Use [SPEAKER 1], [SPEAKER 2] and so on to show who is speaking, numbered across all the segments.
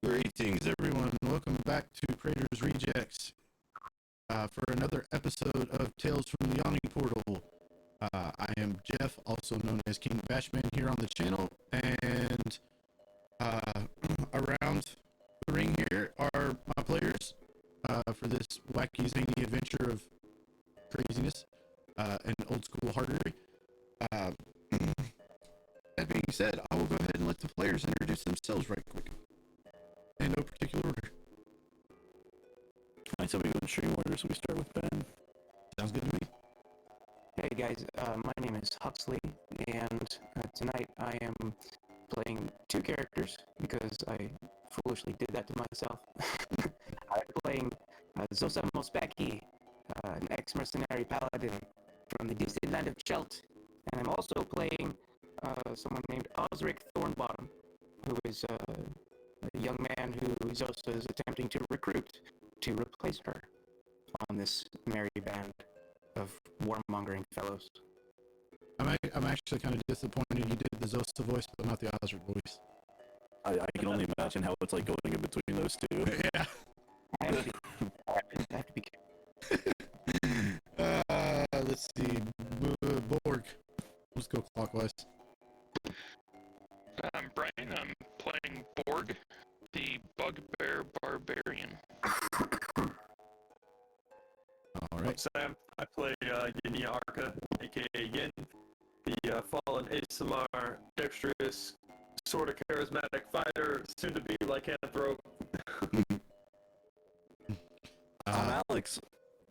[SPEAKER 1] Greetings, everyone. Welcome back to Praetor's Rejects for another episode of Tales from the Yawning Portal. I am Jeff, also known as Kingbashman, here on the channel, and around the ring here are my players for this wacky, zany adventure of craziness and old school hardery. That being said, I will go ahead and let the players introduce themselves right quick. In no particular order.
[SPEAKER 2] Alright, so we go in stream order, so we start with Ben.
[SPEAKER 1] Sounds good to me.
[SPEAKER 3] Hey guys, my name is Huxley, and tonight I am playing two characters because I foolishly did that to myself. I'm playing Zosamos Beki, an ex-mercenary paladin from the distant land of Chelt, and I'm also playing someone named Osric Thornbottom, who is a young man who Zosa is attempting to recruit to replace her on this merry band of warmongering fellows.
[SPEAKER 1] I'm actually kind of disappointed you did the Zosa voice, but not the Osric voice.
[SPEAKER 2] I can only imagine how it's like going in between those two.
[SPEAKER 1] Yeah.
[SPEAKER 3] I have to be
[SPEAKER 1] Let's see. Borg. Let's go clockwise.
[SPEAKER 4] I'm Brian. I'm playing Borg, the Bugbear Barbarian.
[SPEAKER 1] All right.
[SPEAKER 5] Sam. I play Yinya Arca, aka Yin, the fallen Asamar, dexterous, sort of charismatic fighter, soon to be lycanthrope.
[SPEAKER 2] I'm Alex.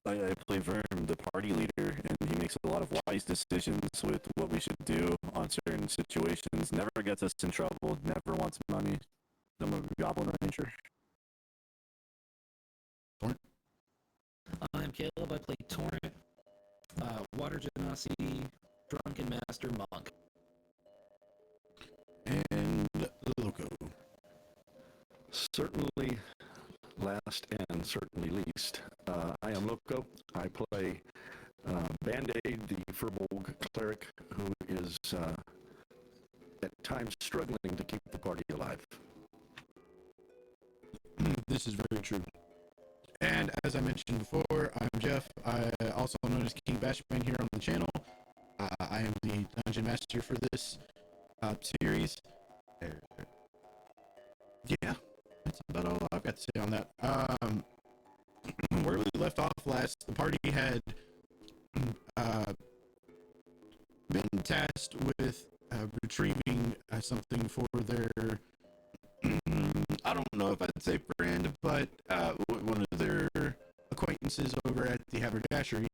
[SPEAKER 2] I play Verm, the party leader, and he makes a lot of wise decisions with what we should do on certain situations. Never gets us in trouble, never wants money. I'm a goblin ranger.
[SPEAKER 6] I'm Caleb. I play Torrent, Water Genasi, Drunken Master Monk.
[SPEAKER 1] And Loco.
[SPEAKER 7] Certainly last and certainly least, I am Loco. I play Band-Aid, the Furbolg cleric, who is at times struggling to keep the party alive.
[SPEAKER 1] This is very true. And as I mentioned before, I'm Jeff, also known as Kingbashman here on the channel. I am the Dungeon Master for this series. Yeah, that's about all I've got to say on that. Where we left off last, the party had been tasked with retrieving something for their, I don't know if I'd say friend, but one of their acquaintances over at the haberdashery.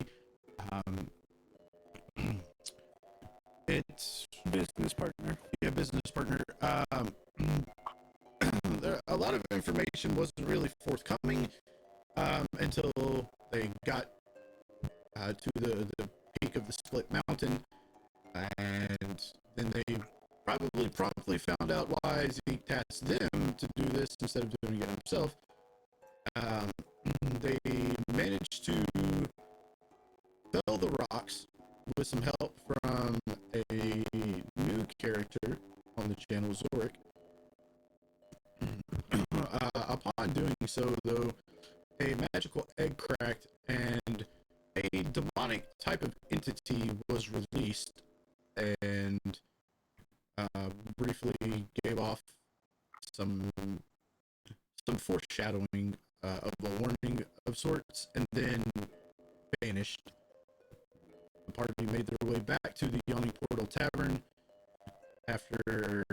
[SPEAKER 1] It's
[SPEAKER 2] business partner.
[SPEAKER 1] Yeah, business partner. A lot of information wasn't really forthcoming until they got to the peak of the split mountain, and then they probably promptly found out why Zeke tasked them to do this instead of doing it himself. They managed to fell the rocks with some help from a new character on the channel, Zorik. Upon doing so, though, a magical egg cracked and a demonic type of entity was released and briefly gave off some foreshadowing of a warning of sorts, and then vanished. The party made their way back to the Yawning Portal Tavern after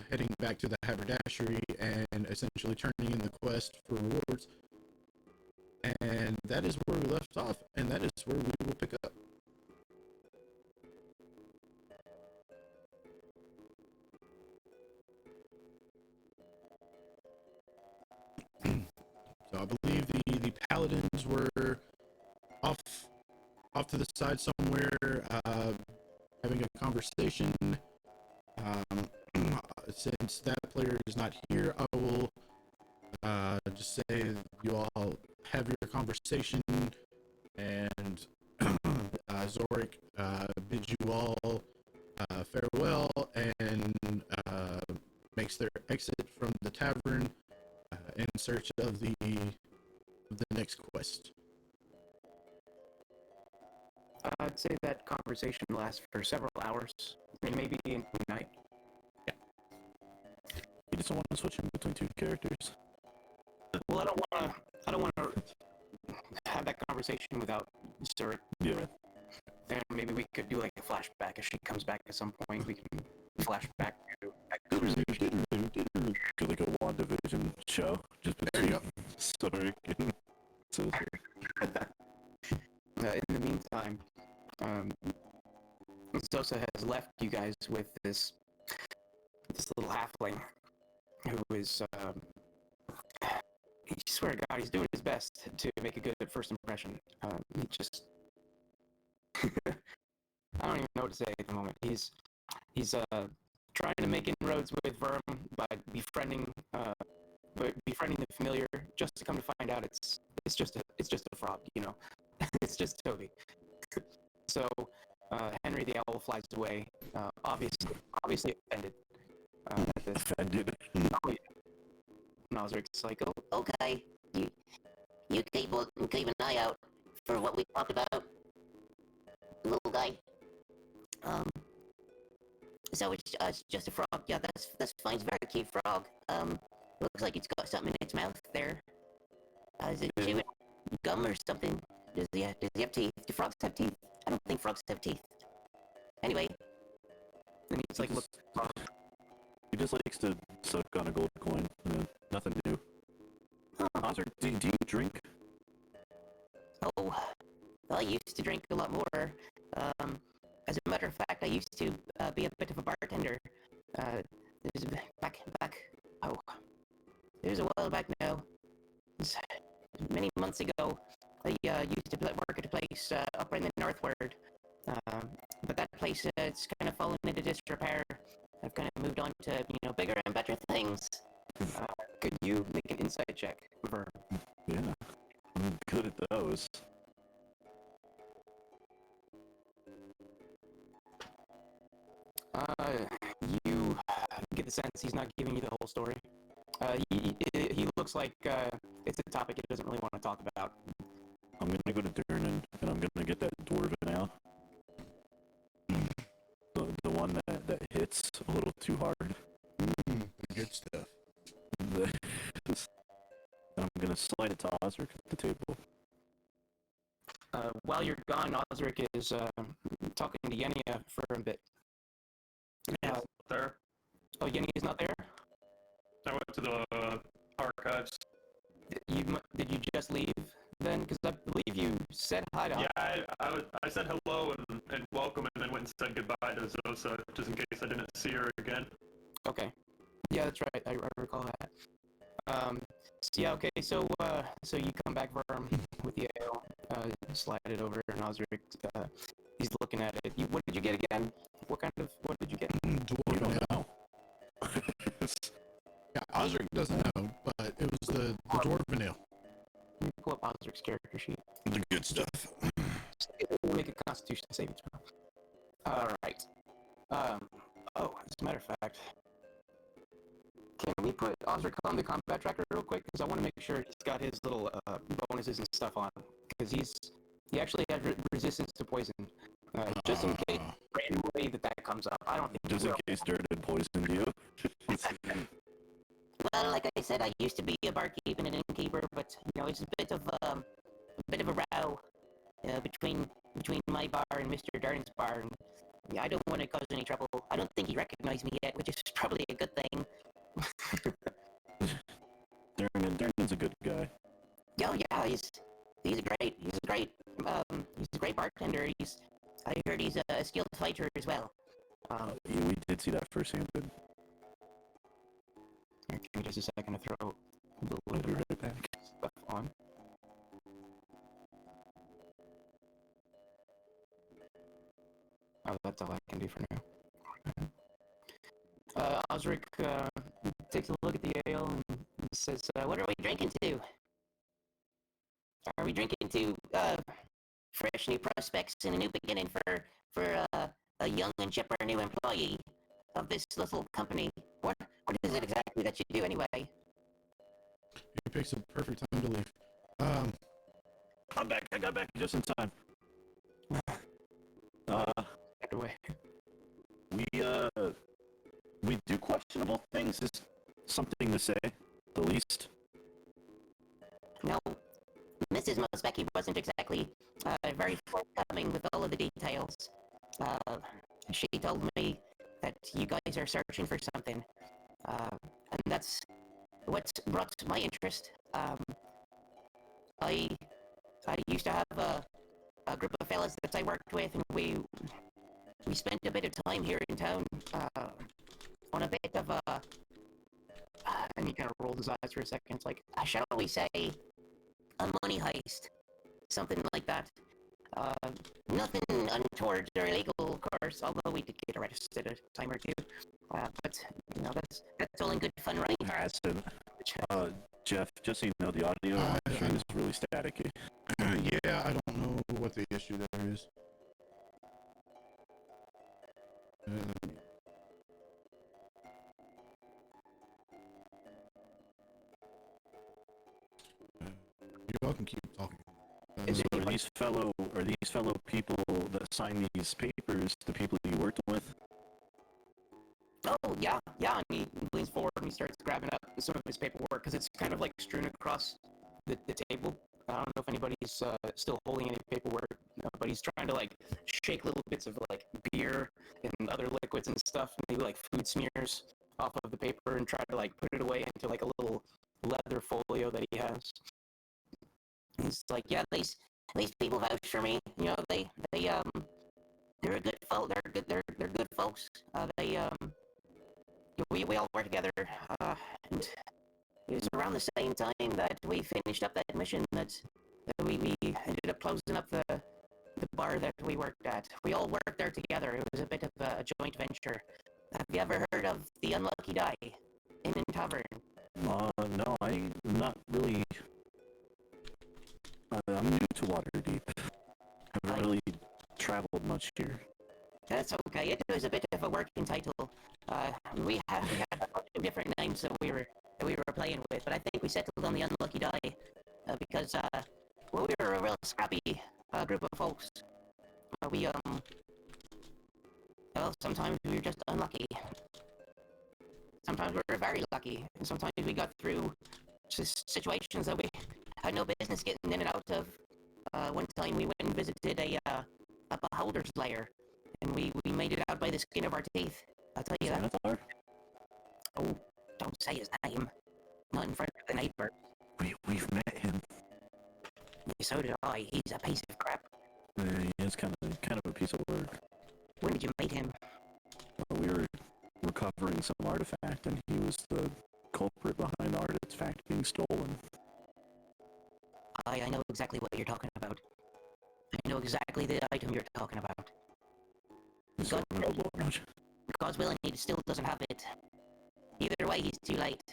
[SPEAKER 1] heading back to the haberdashery and essentially turning in the quest for rewards. And that is where we left off, and that is where we will pick up. So I believe the paladins were off to the side somewhere, having a conversation. Since that player is not here, I will just say you all have your conversation, and Zorik bids you all farewell and makes their exit from the tavern in search of the next quest.
[SPEAKER 3] I'd say that conversation lasts for several hours, maybe into the night.
[SPEAKER 2] You just don't want to switch in between two characters.
[SPEAKER 3] Well, I don't want to have that conversation without Stuart.
[SPEAKER 2] Yeah.
[SPEAKER 3] And maybe we could do like a flashback. If she comes back at some point, we can flash back to that conversation.
[SPEAKER 2] Do like a WandaVision show, just between Story and
[SPEAKER 3] in the meantime, Sosa has left you guys with this little halfling who is, I swear to God, he's doing his best to make a good first impression. He just, I don't even know what to say at the moment. He's trying to make inroads with Verm by befriending the familiar, just to come to find out it's just a frog, you know. It's just Toby. So Henry the Owl flies away, obviously offended. At this.
[SPEAKER 2] offended.
[SPEAKER 3] Oh, yeah. Nosric's like, oh, okay, you keep an eye out for what we talked about, little guy. So it's just a frog. Yeah, that's fine. It's a very cute frog. Looks like it's got something in its mouth there. Is it chewing gum or something? Does he have teeth? Do frogs have teeth? I don't think frogs have teeth. Anyway, and he's like, look.
[SPEAKER 2] He just likes to suck on a gold coin. Nothing new. Ozzer, do you drink?
[SPEAKER 3] Oh, I used to drink a lot more. As a matter of fact, I used to be a bit of a bartender. It was back. Oh, it was a while back now. It was many months ago. I used to work at a place up in the northward. But that place, it's kind of fallen into disrepair. I've kind of moved on to, bigger and better things. Could you make an insight check for?
[SPEAKER 2] Yeah, I'm good at those.
[SPEAKER 3] You get the sense he's not giving you the whole story. He looks like it's a topic he doesn't really want to talk about.
[SPEAKER 2] I'm gonna go to Durnan and I'm gonna get that dwarven ale. The one that hits a little too hard.
[SPEAKER 1] Good stuff.
[SPEAKER 2] I'm gonna slide it to Osric at the table.
[SPEAKER 3] While you're gone, Osric is talking to Yenia for a bit.
[SPEAKER 5] Yeah, there.
[SPEAKER 3] Oh, Yenia is not there?
[SPEAKER 5] I went to the archives.
[SPEAKER 3] Did you just leave then? Because I believe you said hi to.
[SPEAKER 5] Yeah, I said hello and welcome, and then went and said goodbye to Zosa, just in case I didn't see her again.
[SPEAKER 3] Okay. Yeah, that's right. I recall that. So yeah, okay. So you come back for him with the ale, slide it over, and Osric, he's looking at it. What did you get again? What did you get?
[SPEAKER 1] Dwarven ale. Yeah, Osric doesn't know, but it was the dwarven ale.
[SPEAKER 3] Let me pull up Osric's character sheet.
[SPEAKER 1] The good stuff.
[SPEAKER 3] We'll make a Constitution saving throw. All right. Oh, as a matter of fact, can we put Osric on the combat tracker real quick? Because I want to make sure he's got his little bonuses and stuff on. Because he actually has resistance to poison. Just in case randomly that comes up. I don't think
[SPEAKER 2] Just in case Durnan poisoned you.
[SPEAKER 8] Well, like I said, I used to be a barkeep and an innkeeper, but you know, it's a bit of a row between my bar and Mr. Darden's bar. And, yeah, I don't want to cause any trouble. I don't think he recognized me yet, which is probably a good thing.
[SPEAKER 2] Durnan's a good guy.
[SPEAKER 8] Oh yeah, he's a great bartender. I heard he's a skilled fighter as well.
[SPEAKER 2] Yeah, we did see that firsthand.
[SPEAKER 3] Give me just a second to throw the
[SPEAKER 2] I'll be right back.
[SPEAKER 3] stuff on. Oh, that's all I can do for now. Osric takes a look at the ale and says,
[SPEAKER 8] What are we drinking to? Are we drinking to fresh new prospects and a new beginning for a young and chipper new employee of this little company? What is it exactly that you do anyway?
[SPEAKER 1] He picks a perfect time to leave.
[SPEAKER 2] I'm back. I got back just in time.
[SPEAKER 3] Get away.
[SPEAKER 2] We do questionable things. Is something to say, the least.
[SPEAKER 8] No, Mrs. Mosbecki wasn't exactly very forthcoming with all of the details. She told me that you guys are searching for something, and that's what's brought my interest. I used to have a group of fellas that I worked with, and we spent a bit of time here in town on a bit of a.
[SPEAKER 3] And he kind of rolled his eyes for a second. It's like,
[SPEAKER 8] Shall we say, a money heist, something like that. Nothing untoward or illegal, of course, although we did get arrested a time or two. But you know, that's all in good fun, right?
[SPEAKER 2] Listen, Jeff, just so you know, the audio is really staticky.
[SPEAKER 1] Yeah, I don't know what the issue there is. You all can keep talking.
[SPEAKER 2] Are these fellow people that sign these papers the people you worked with?
[SPEAKER 8] Oh, yeah.
[SPEAKER 3] and he leans forward and he starts grabbing up some of his paperwork because it's kind of like strewn across the table. I don't know if anybody's still holding any paperwork, but he's trying to like shake little bits of like beer and other liquids and stuff, and maybe like food smears off of the paper and try to like put it away into like a little leather folio that he has.
[SPEAKER 8] He's like, yeah, these people vouch for me. You know, they're a good folk. They're good folks. We all work together, and it was around the same time that we finished up that mission that we ended up closing up the bar that we worked at. We all worked there together. It was a bit of a joint venture. Have you ever heard of the Unlucky Die in Tavern?
[SPEAKER 2] No, I'm not really. I'm new to Waterdeep. Haven't really traveled much here.
[SPEAKER 8] That's okay. It was a bit of a working title. We had a bunch of different names that we were that we were playing with, but I think we settled on the unlucky die because well, we were a real scrappy group of folks. Well, sometimes we were just unlucky. Sometimes we were very lucky, and sometimes we got through situations that we had no business getting in and out of. One time we went and visited a beholder's lair, and we made it out by the skin of our teeth. I'll tell you that. Oh, don't say his name. Not in front of the neighbor.
[SPEAKER 2] We've met him.
[SPEAKER 8] So did I. He's a piece of crap.
[SPEAKER 2] He is kind of a piece of work.
[SPEAKER 8] When did you meet him?
[SPEAKER 2] We were recovering some artifact, and he was the culprit behind the artifact being stolen.
[SPEAKER 8] I know exactly what you're talking about. I know exactly the item you're talking about. God's willing, he still doesn't have it. Either way, he's too late.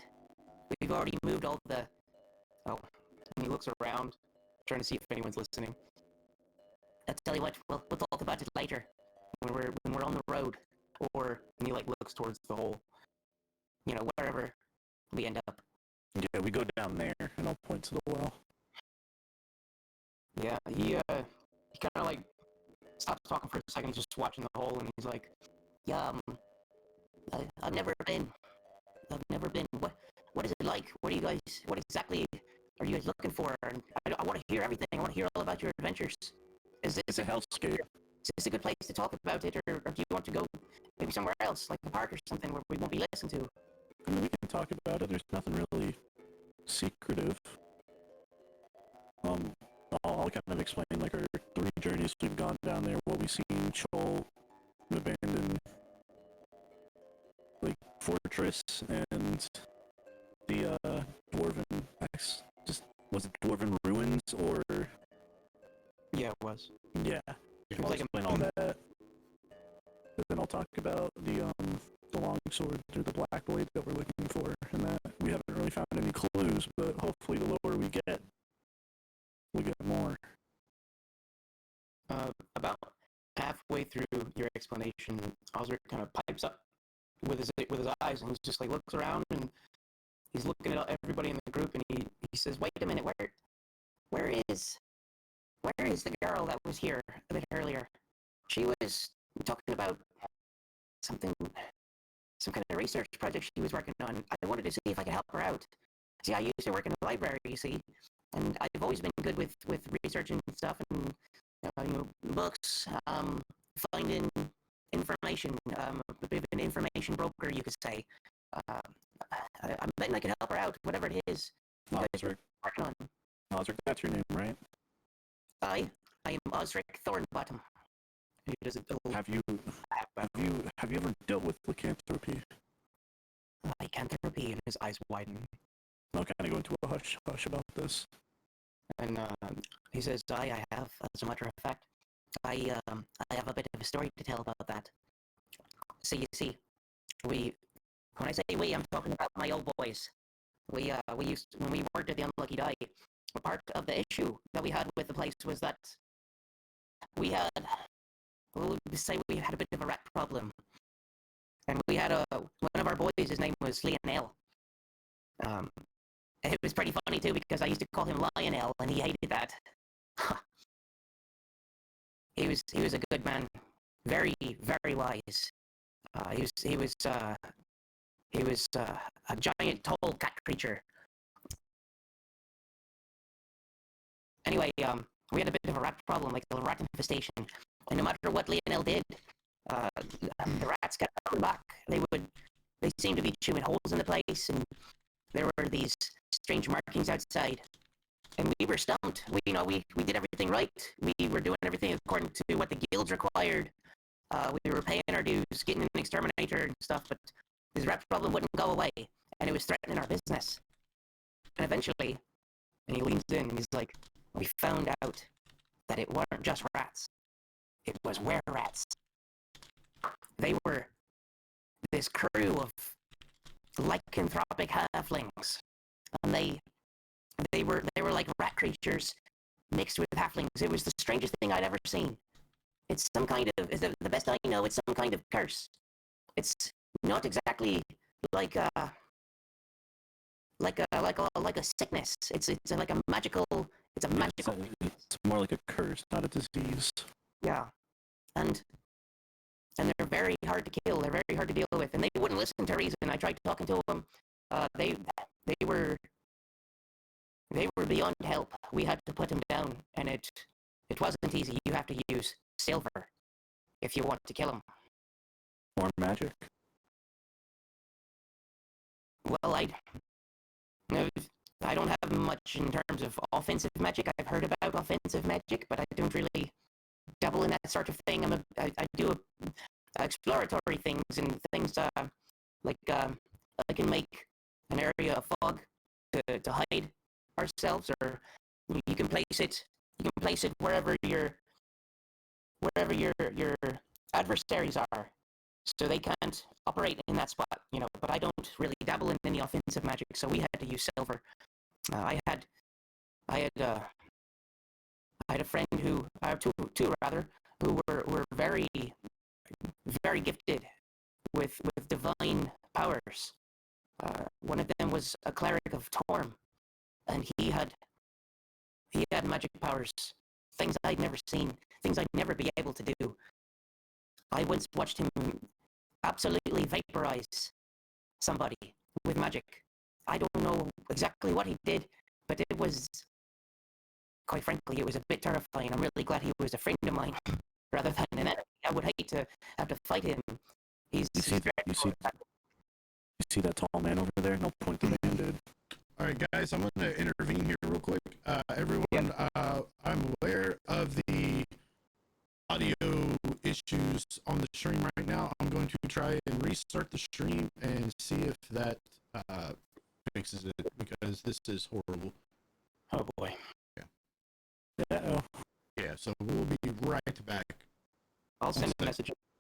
[SPEAKER 8] We've already moved all the... Oh, and he looks around, trying to see if anyone's listening. I'll tell you what, we'll talk about it later, when we're on the road, or... And he, like, looks towards the hole. You know, wherever we end up.
[SPEAKER 2] Yeah, we go down there, and I'll point to the well.
[SPEAKER 3] Yeah, he kind of, like, stops talking for a second, just watching the hole, and he's like,
[SPEAKER 8] Yeah, I've never been. What is it like? What exactly are you guys looking for? And I want to hear everything. I want to hear all about your adventures.
[SPEAKER 2] It's a hellscape.
[SPEAKER 8] Is this a good place to talk about it, or do you want to go maybe somewhere else, like a park or something, where we won't be listened to?
[SPEAKER 2] I mean, we can talk about it. There's nothing really secretive. I'll kind of explain, like, our 3 journeys we've gone down there, what we've seen, Chol, an abandoned, like, fortress, and the, dwarven, was it dwarven ruins, or?
[SPEAKER 3] yeah, it was.
[SPEAKER 2] Yeah. I'll explain all that. And then I'll talk about the long sword or the black blade that we're looking for, and that we haven't really found any clues, but hopefully the lower we get, we'll get more.
[SPEAKER 3] About halfway through your explanation, Osric kind of pipes up with his eyes, and he's just like looks around, and he's looking at everybody in the group, and he says, "Wait a minute,
[SPEAKER 8] Where is the girl that was here a bit earlier? She was talking about some kind of research project she was working on. I wanted to see if I could help her out. See, I used to work in a library, you see, and I've always been good with research and stuff, and books, finding information, a bit of an information broker, you could say. I'm betting I could help her out, whatever it is.
[SPEAKER 2] Osric.
[SPEAKER 8] Working on.
[SPEAKER 2] Osric, that's your name, right?
[SPEAKER 8] I am Osric Thornbottom.
[SPEAKER 3] he does it.
[SPEAKER 2] Have you ever dealt with lycanthropy?
[SPEAKER 8] Lycanthropy.
[SPEAKER 3] And his eyes widen,
[SPEAKER 2] I'll kind of go into a hush about this.
[SPEAKER 3] and
[SPEAKER 8] He says, I have, as a matter of fact. I have a bit of a story to tell about that. So you see, when I say we, I'm talking about my old boys. We used, when we worked at the Unlucky Die, a part of the issue that we had with the place was that we had a bit of a rat problem. And we had one of our boys, his name was Lionel. It was pretty funny too, because I used to call him Lionel, and he hated that. He was a good man, very, very wise. He was a giant, tall cat creature. Anyway, we had a bit of a rat problem, like a rat infestation, and no matter what Lionel did, the rats kept coming back. They seemed to be chewing holes in the place, and there were these strange markings outside. And we were stumped. We did everything right. We were doing everything according to what the guilds required. We were paying our dues, getting an exterminator and stuff, but this rat problem wouldn't go away, and it was threatening our business. And eventually, and he leans in and he's like, we found out that it weren't just rats. It was were-rats. They were this crew of lycanthropic halflings, and they were like rat creatures mixed with halflings. It was the strangest thing I'd ever seen. It's some kind of, the best I know, it's some kind of curse. It's not exactly like like a sickness. It's like a magical. It's a magical.
[SPEAKER 2] It's more like a curse, not a disease.
[SPEAKER 8] Yeah, and they're very hard to kill. They're very hard to deal with, and they wouldn't listen to reason. I tried talking to them. They were beyond help. We had to put them down, and it wasn't easy. You have to use silver if you want to kill them.
[SPEAKER 2] Or magic.
[SPEAKER 8] Well, I don't have much in terms of offensive magic. I've heard about offensive magic, but I don't really dabble in that sort of thing. I do exploratory things and things like I can make an area of fog to hide ourselves, or you can place it. You can place it wherever your adversaries are, so they can't operate in that spot. But I don't really dabble in any offensive magic, so we had to use silver. I had a friend who two rather who were very very gifted with divine powers. One of them was a cleric of Torm, and he had magic powers, things I'd never seen, things I'd never be able to do. I once watched him absolutely vaporize somebody with magic. I don't know exactly what he did, but it was, quite frankly, it was a bit terrifying. I'm really glad he was a friend of mine rather than an enemy. I would hate to have to fight him.
[SPEAKER 2] You see that tall man over there? No point the man, dude.
[SPEAKER 1] All right, guys, I'm going to intervene here real quick. Everyone, I'm aware of the audio issues on the stream right now. I'm going to try and restart the stream and see if that fixes it, because this is horrible.
[SPEAKER 3] Oh boy.
[SPEAKER 2] Yeah.
[SPEAKER 1] Yeah, so we'll be right back.
[SPEAKER 8] I'll send a message.